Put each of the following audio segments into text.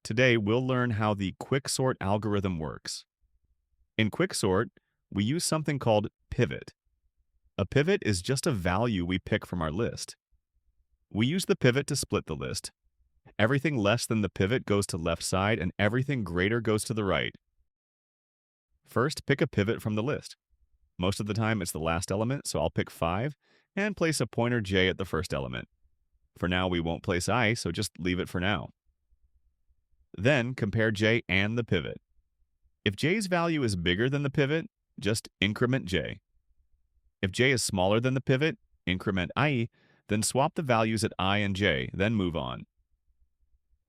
Today, we'll learn how the QuickSort algorithm works. In QuickSort, we use something called pivot. A pivot is just a value we pick from our list. We use the pivot to split the list. Everything less than the pivot goes to left side and everything greater goes to the right. First, pick a pivot from the list. Most of the time, it's the last element, so I'll pick 5 and place a pointer j at the first element. For now, we won't place I, so just leave it for now. Then, compare j and the pivot. If j's value is bigger than the pivot, just increment j. If j is smaller than the pivot, increment I, then swap the values at I and j, then move on.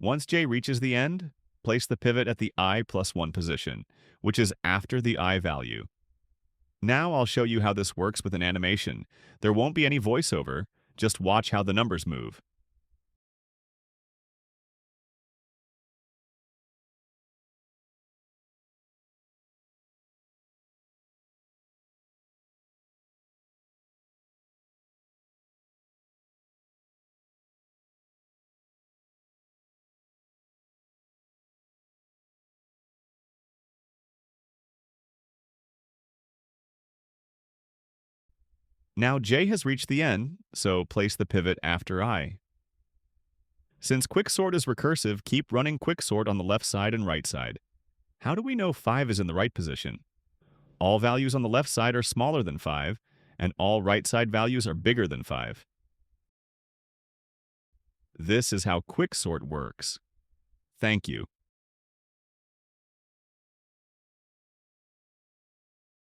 Once j reaches the end, place the pivot at the I plus 1 position, which is after the I value. Now I'll show you how this works with an animation. There won't be any voiceover, just watch how the numbers move. Now j has reached the end, so place the pivot after I. Since QuickSort is recursive, keep running QuickSort on the left side and right side. How do we know 5 is in the right position? All values on the left side are smaller than 5, and all right side values are bigger than 5. This is how QuickSort works. Thank you.